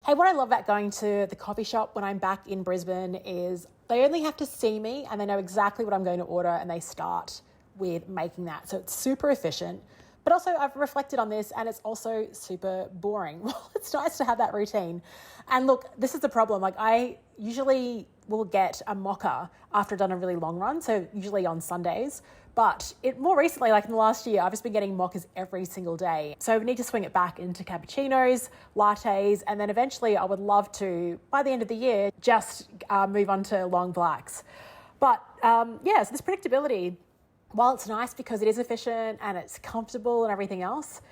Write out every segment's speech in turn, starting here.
Hey, what I love about going to the coffee shop when I'm back in Brisbane is they only have to see me and they know exactly what I'm going to order and they start with making that. So it's super efficient. But also I've reflected on this and it's also super boring. Well, it's nice to have that routine. And look, this is the problem. Like I usually will get a mocha after I've done a really long run. So usually on Sundays. But more recently, like in the last year, I've just been getting mochas every single day. So we need to swing it back into cappuccinos, lattes, and then eventually I would love to, by the end of the year, just move on to long blacks. But so this predictability, while it's nice because it is efficient and it's comfortable and everything else,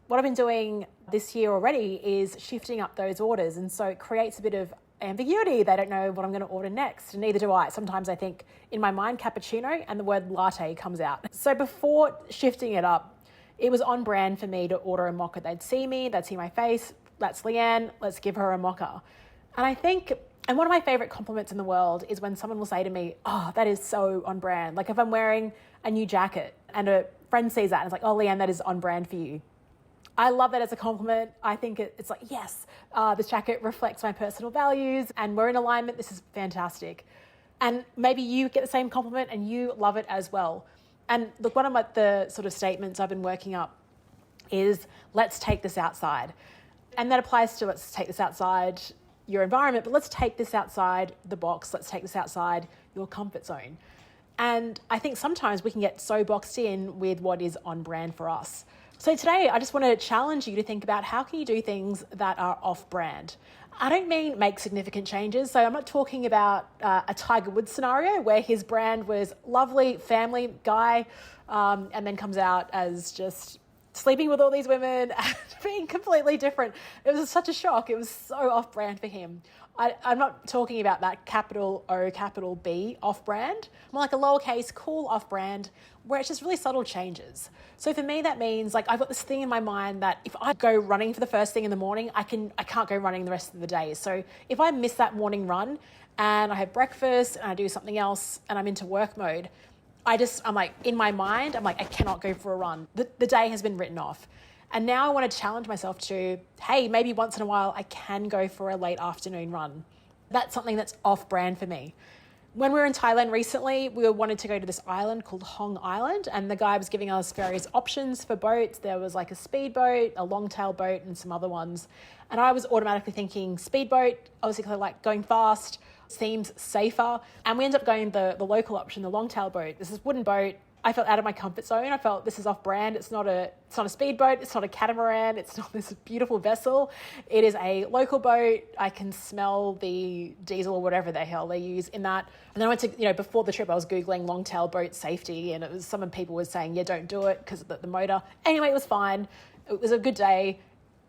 what I've been doing this year already is shifting up those orders. And so it creates a bit of ambiguity. They don't know what I'm going to order next, and neither do I. Sometimes I think in my mind cappuccino and the word latte comes out. So before shifting it up, it was on brand for me to order a mocha. They'd see me, they'd see my face. That's Leanne, let's give her a mocha. And I think, and one of my favorite compliments in the world is when someone will say to me, oh, that is so on brand. Like if I'm wearing a new jacket and a friend sees that and it's like, oh, Leanne, that is on brand for you. I love that as a compliment. I think it's like, yes, this jacket reflects my personal values and we're in alignment. This is fantastic. And maybe you get the same compliment and you love it as well. And look, one of the sort of statements I've been working up is let's take this outside. And that applies to let's take this outside your environment, but let's take this outside the box. Let's take this outside your comfort zone. And I think sometimes we can get so boxed in with what is on brand for us. So today, I just want to challenge you to think about how can you do things that are off-brand. I don't mean make significant changes. So I'm not talking about a Tiger Woods scenario where his brand was lovely family guy and then comes out as just sleeping with all these women and being completely different. It was such a shock. It was so off-brand for him. I'm not talking about that capital O, capital B off-brand. More like a lowercase cool off-brand where it's just really subtle changes. So for me, that means like I've got this thing in my mind that if I go running for the first thing in the morning, I can't go running the rest of the day. So if I miss that morning run and I have breakfast and I do something else and I'm into work mode, I'm like, in my mind, I'm like, I cannot go for a run. The day has been written off. And now I want to challenge myself to, hey, maybe once in a while I can go for a late afternoon run. That's something that's off brand for me. When we were in Thailand recently, we wanted to go to this island called Hong Island, and the guy was giving us various options for boats. There was like a speedboat, a longtail boat, and some other ones. And I was automatically thinking speedboat, obviously like going fast, seems safer. And we ended up going the local option, the longtail boat. This is wooden boat. I felt out of my comfort zone. I felt this is off brand. It's not a speedboat. It's not a catamaran. It's not this beautiful vessel. It is a local boat. I can smell the diesel or whatever the hell they use in that. And then I went to, before the trip, I was Googling longtail boat safety and it was some people were saying, yeah, don't do it because of the motor. Anyway, it was fine. It was a good day.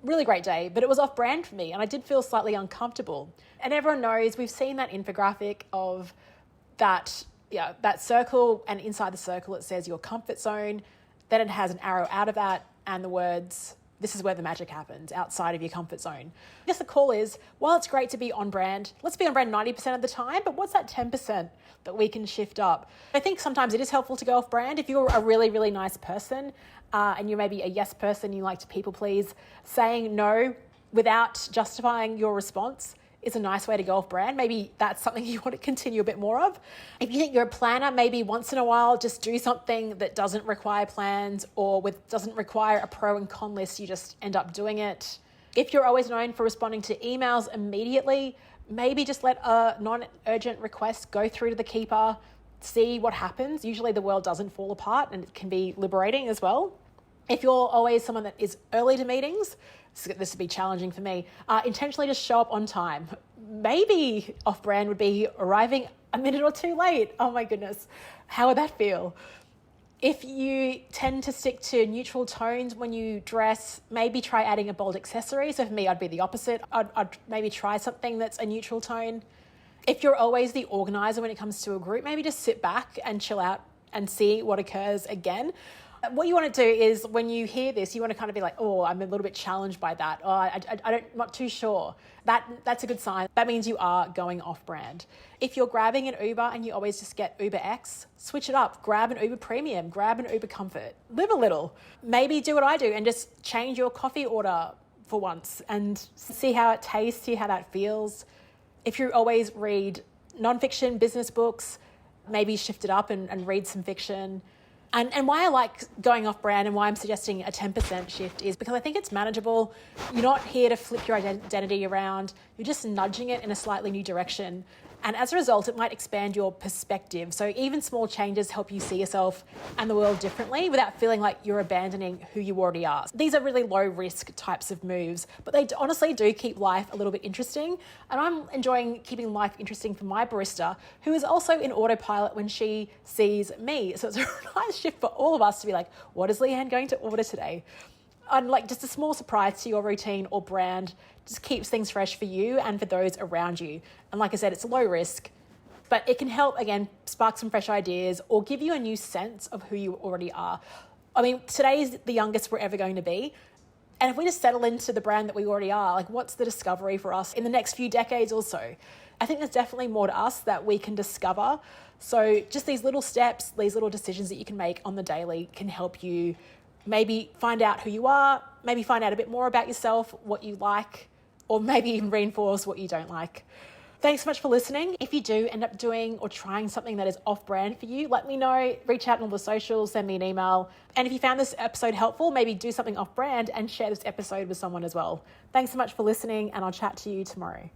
Really great day, but it was off brand for me and I did feel slightly uncomfortable. And everyone knows, we've seen that infographic of that circle, and inside the circle it says your comfort zone. Then it has an arrow out of that and the words, this is where the magic happens, outside of your comfort zone. I guess the call is, while it's great to be on brand, let's be on brand 90% of the time, but what's that 10% that we can shift up? I think sometimes it is helpful to go off brand. If you're a really, really nice person and you're maybe a yes person, you like to people please, saying no without justifying your response is a nice way to go off brand. Maybe that's something you want to continue a bit more of. If you think you're a planner, maybe once in a while, just do something that doesn't require plans or doesn't require a pro and con list. You just end up doing it. If you're always known for responding to emails immediately, maybe just let a non-urgent request go through to the keeper, see what happens. Usually the world doesn't fall apart and it can be liberating as well. If you're always someone that is early to meetings, this would be challenging for me, intentionally just show up on time. Maybe off-brand would be arriving a minute or two late. Oh my goodness, how would that feel? If you tend to stick to neutral tones when you dress, maybe try adding a bold accessory. So for me, I'd be the opposite. I'd maybe try something that's a neutral tone. If you're always the organizer when it comes to a group, maybe just sit back and chill out and see what occurs again. What you want to do is when you hear this, you want to kind of be like, oh, I'm a little bit challenged by that. Oh, I'm not too sure. That's a good sign. That means you are going off brand. If you're grabbing an Uber and you always just get Uber X, switch it up. Grab an Uber Premium, grab an Uber Comfort. Live a little. Maybe do what I do and just change your coffee order for once and see how it tastes, see how that feels. If you always read nonfiction, business books, maybe shift it up and read some fiction. And why I like going off brand and why I'm suggesting a 10% shift is because I think it's manageable. You're not here to flip your identity around. You're just nudging it in a slightly new direction. And as a result, it might expand your perspective. So even small changes help you see yourself and the world differently without feeling like you're abandoning who you already are. These are really low risk types of moves, but they honestly do keep life a little bit interesting. And I'm enjoying keeping life interesting for my barista, who is also in autopilot when she sees me. So it's a nice shift for all of us to be like, what is Leanne going to order today? And like just a small surprise to your routine or brand just keeps things fresh for you and for those around you. And like I said, it's low risk, but it can help, again, spark some fresh ideas or give you a new sense of who you already are. I mean, today is the youngest we're ever going to be. And if we just settle into the brand that we already are, like what's the discovery for us in the next few decades or so? I think there's definitely more to us that we can discover. So just these little steps, these little decisions that you can make on the daily can help you maybe find out who you are, maybe find out a bit more about yourself, what you like, or maybe even reinforce what you don't like. Thanks so much for listening. If you do end up doing or trying something that is off-brand for you, let me know. Reach out on all the socials, send me an email. And if you found this episode helpful, maybe do something off-brand and share this episode with someone as well. Thanks so much for listening, and I'll chat to you tomorrow.